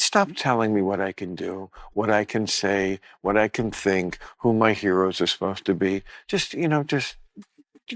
stop telling me what I can do, what I can say, what I can think, who my heroes are supposed to be. Just, just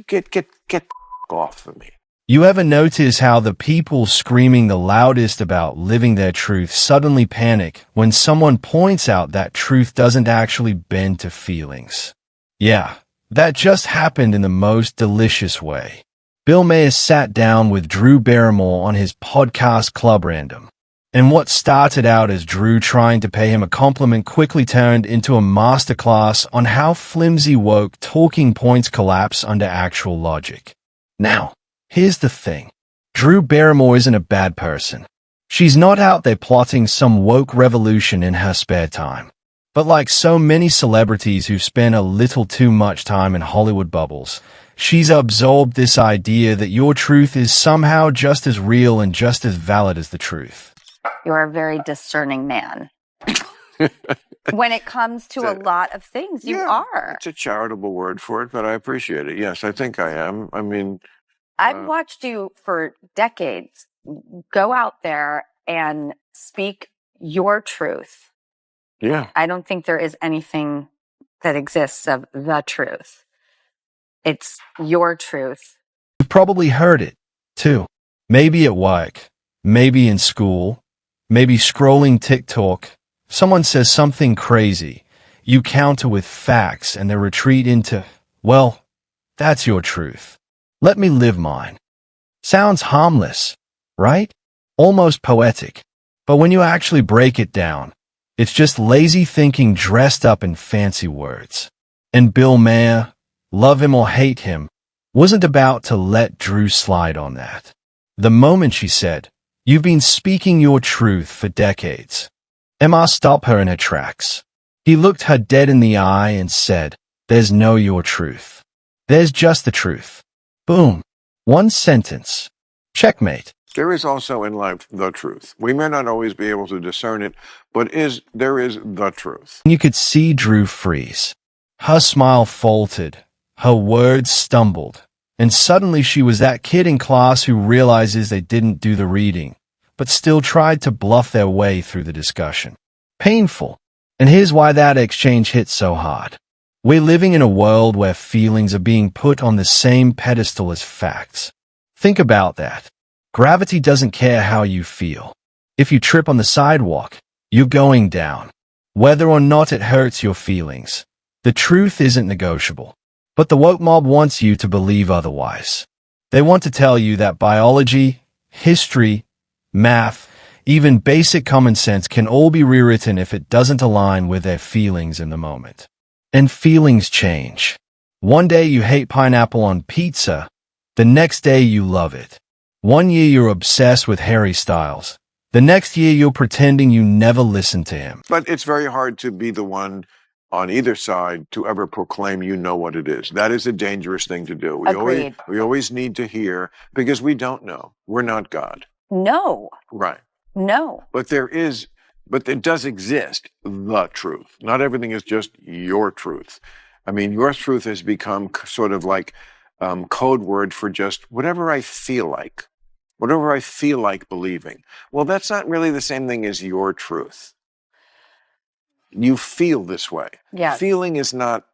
get off of me. You ever notice how the people screaming the loudest about living their truth suddenly panic when someone points out that truth doesn't actually bend to feelings? Yeah, that just happened in the most delicious way. Bill Maher sat down with Drew Barrymore on his podcast Club Random. And what started out as Drew trying to pay him a compliment quickly turned into a masterclass on how flimsy woke talking points collapse under actual logic. Now, here's the thing. Drew Barrymore isn't a bad person. She's not out there plotting some woke revolution in her spare time. But like so many celebrities who spend a little too much time in Hollywood bubbles, she's absorbed this idea that your truth is somehow just as real and just as valid as the truth. You're a very discerning man. When it comes to a lot of things, you are. It's a charitable word for it, but I appreciate it. Yes, I think I am. I mean, I've watched you for decades go out there and speak your truth. Yeah. I don't think there is anything that exists of the truth. It's your truth. You've probably heard it, too. Maybe at work, maybe in school, maybe scrolling TikTok. Someone says something crazy. You counter with facts and they retreat into, well, that's your truth. Let me live mine. Sounds harmless, right? Almost poetic. But when you actually break it down, it's just lazy thinking dressed up in fancy words. And Bill Maher, love him or hate him, wasn't about to let Drew slide on that. The moment she said, "You've been speaking your truth for decades," Maher stopped her in her tracks. He looked her dead in the eye and said, "There's no your truth. There's just the truth." Boom. One sentence. Checkmate. There is also in life the truth. We may not always be able to discern it, but there is the truth. You could see Drew freeze. Her smile faltered. Her words stumbled. And suddenly she was that kid in class who realizes they didn't do the reading, but still tried to bluff their way through the discussion. Painful. And here's why that exchange hit so hard. We're living in a world where feelings are being put on the same pedestal as facts. Think about that. Gravity doesn't care how you feel. If you trip on the sidewalk, you're going down. Whether or not it hurts your feelings, the truth isn't negotiable. But the woke mob wants you to believe otherwise. They want to tell you that biology, history, math, even basic common sense can all be rewritten if it doesn't align with their feelings in the moment. And feelings change. One day you hate pineapple on pizza, the next day you love it. One year you're obsessed with Harry Styles. The next year you're pretending you never listened to him. But it's very hard to be the one on either side to ever proclaim you know what it is. That is a dangerous thing to do. We always need to hear, because we don't know. We're not God. No. Right. No. But it does exist, the truth. Not everything is just your truth. I mean, your truth has become sort of like code word for just whatever I feel like. Whatever I feel like believing. Well, that's not really the same thing as your truth. You feel this way. Yes. Feeling is not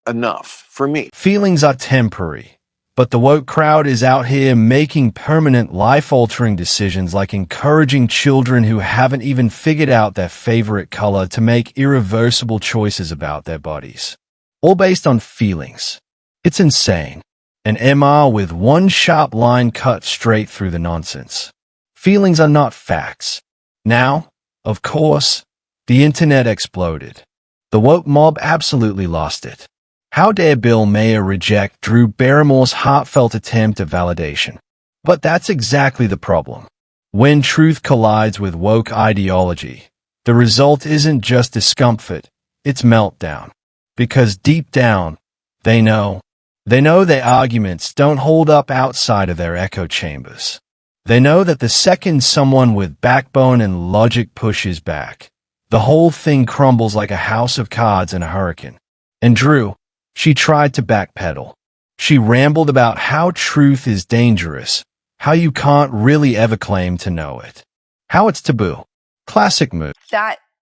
enough for me. Feelings are temporary, but the woke crowd is out here making permanent life-altering decisions, like encouraging children who haven't even figured out their favorite color to make irreversible choices about their bodies. All based on feelings. It's insane. An MR with one sharp line cut straight through the nonsense. Feelings are not facts. Now, of course, the internet exploded. The woke mob absolutely lost it. How dare Bill Maher reject Drew Barrymore's heartfelt attempt at validation? But that's exactly the problem. When truth collides with woke ideology, the result isn't just discomfort, it's meltdown. Because deep down, they know their arguments don't hold up outside of their echo chambers. They know that the second someone with backbone and logic pushes back, the whole thing crumbles like a house of cards in a hurricane. And Drew, she tried to backpedal. She rambled about how truth is dangerous, how you can't really ever claim to know it, how it's taboo. Classic move.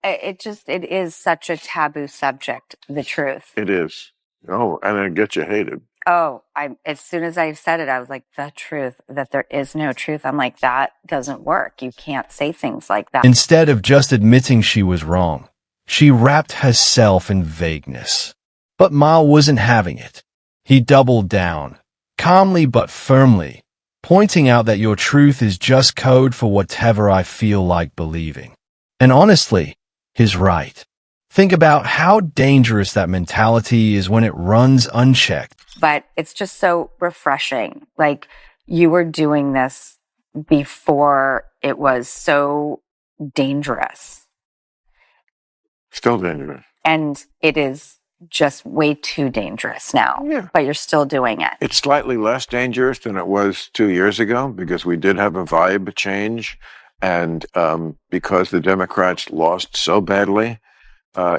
It is such a taboo subject, the truth. It is. Oh, and it gets you hated. Oh, as soon as I said it, I was like, the truth, that there is no truth. I'm like, that doesn't work. You can't say things like that. Instead of just admitting she was wrong, she wrapped herself in vagueness. But Maher wasn't having it. He doubled down, calmly but firmly, pointing out that your truth is just code for whatever I feel like believing. And honestly, he's right. Think about how dangerous that mentality is when it runs unchecked. But it's just so refreshing. Like, you were doing this before it was so dangerous. Still dangerous. And it is just way too dangerous now. Yeah. But you're still doing it. It's slightly less dangerous than it was 2 years ago because we did have a vibe change. And because the Democrats lost so badly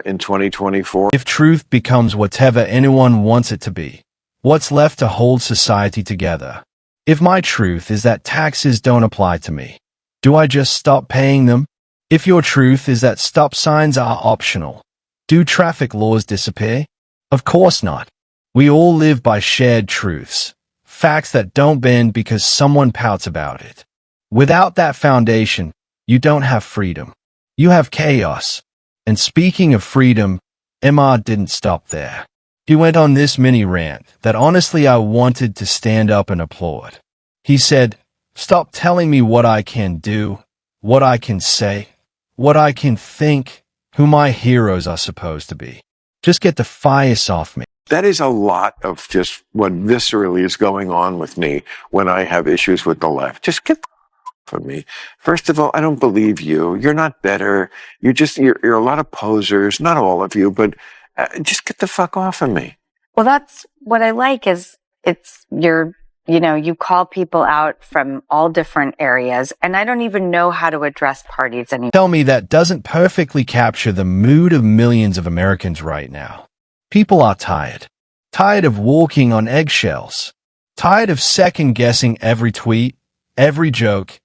in 2024. If truth becomes whatever anyone wants it to be, what's left to hold society together? If my truth is that taxes don't apply to me, do I just stop paying them? If your truth is that stop signs are optional, do traffic laws disappear? Of course not. We all live by shared truths, facts that don't bend because someone pouts about it. Without that foundation, you don't have freedom. You have chaos. And speaking of freedom, Maher didn't stop there. He went on this mini rant that honestly I wanted to stand up and applaud. He said, "Stop telling me what I can do, what I can say, what I can think, who my heroes are supposed to be. Just get the fire off me." That is a lot of just what viscerally is going on with me when I have issues with the left. Just get from me. First of all, I don't believe you. You're not better. You're a lot of posers. Not all of you, but just get the fuck off of me. Well, that's what I like is you call people out from all different areas, and I don't even know how to address parties anymore. Tell me that doesn't perfectly capture the mood of millions of Americans right now. People are tired. Tired of walking on eggshells. Tired of second-guessing every tweet, every joke,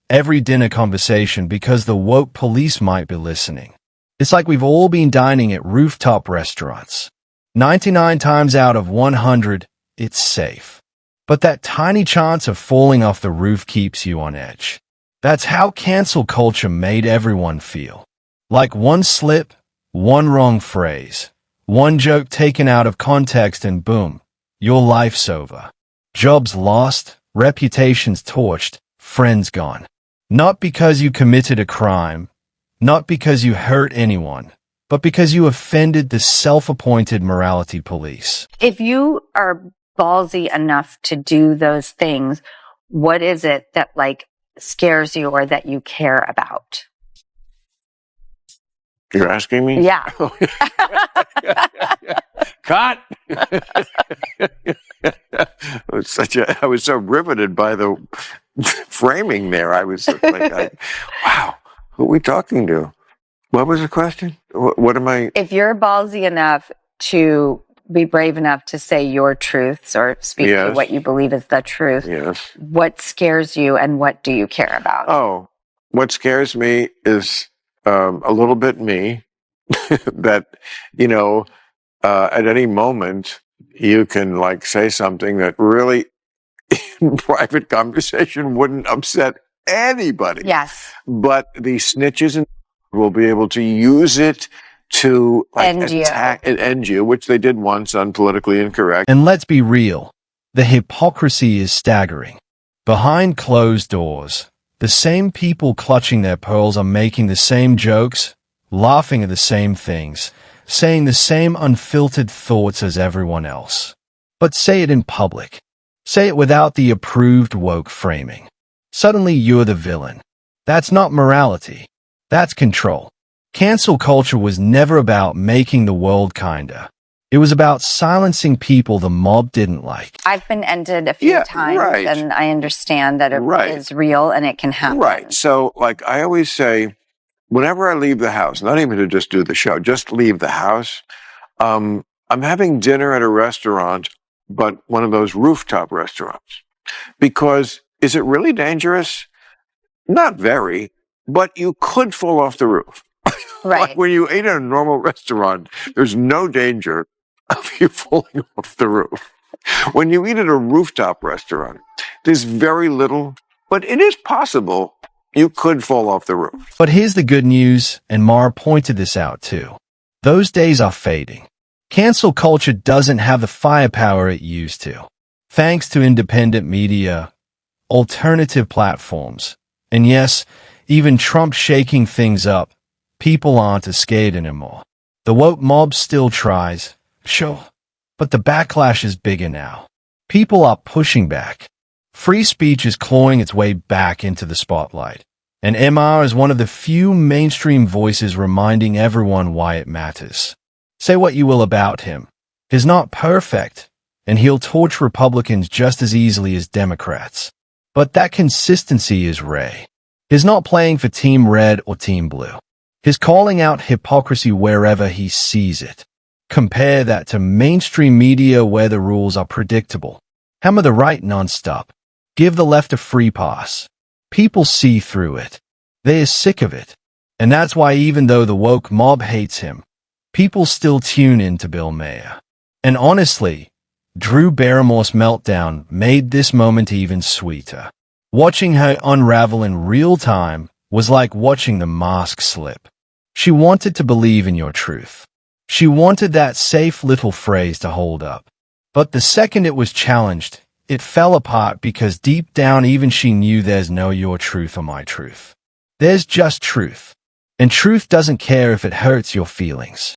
every dinner conversation because the woke police might be listening. It's like we've all been dining at rooftop restaurants. 99 times out of 100, it's safe. But that tiny chance of falling off the roof keeps you on edge. That's how cancel culture made everyone feel. Like one slip, one wrong phrase, one joke taken out of context and boom, your life's over. Jobs lost, reputations torched, friends gone. Not because you committed a crime, not because you hurt anyone, but because you offended the self-appointed morality police. If you are ballsy enough to do those things, what is it that scares you or that you care about? You're asking me? Yeah. Cut. I was so riveted by the framing there. I was like, wow, who are we talking to? What was the question? What am I? If you're ballsy enough to be brave enough to say your truths or speak to what you believe is the truth, what scares you and what do you care about? Oh, what scares me is a little bit me that, at any moment you can say something that really in private conversation wouldn't upset anybody. Yes. But the snitches will be able to use it to attack and end you, which they did once on Politically Incorrect. And let's be real, the hypocrisy is staggering. Behind closed doors, the same people clutching their pearls are making the same jokes, laughing at the same things, saying the same unfiltered thoughts as everyone else. But say it in public. Say it without the approved woke framing. Suddenly you're the villain. That's not morality. That's control. Cancel culture was never about making the world kinder. It was about silencing people the mob didn't like. I've been ended a few times, and I understand that it is real and it can happen. Right. So, I always say, whenever I leave the house, not even to just do the show, just leave the house, I'm having dinner at a restaurant, but one of those rooftop restaurants. Because is it really dangerous? Not very. but you could fall off the roof. Right. Like when you eat at a normal restaurant, there's no danger of you falling off the roof. When you eat at a rooftop restaurant, there's very little, but it is possible you could fall off the roof. But here's the good news, and Maher pointed this out too. Those days are fading. Cancel culture doesn't have the firepower it used to. Thanks to independent media, alternative platforms, and yes, even Trump shaking things up, people aren't as scared anymore. The woke mob still tries, sure, but the backlash is bigger now. People are pushing back. Free speech is clawing its way back into the spotlight. And Maher is one of the few mainstream voices reminding everyone why it matters. Say what you will about him. He's not perfect, and he'll torch Republicans just as easily as Democrats. But that consistency is rare. He's not playing for Team Red or Team Blue. He's calling out hypocrisy wherever he sees it. Compare that to mainstream media where the rules are predictable. Hammer the right nonstop. Give the left a free pass. People see through it. They're sick of it. And that's why even though the woke mob hates him, people still tune in to Bill Maher. And honestly, Drew Barrymore's meltdown made this moment even sweeter. Watching her unravel in real time was like watching the mask slip. She wanted to believe in your truth. She wanted that safe little phrase to hold up. But the second it was challenged, it fell apart because deep down even she knew there's no your truth or my truth. There's just truth. And truth doesn't care if it hurts your feelings.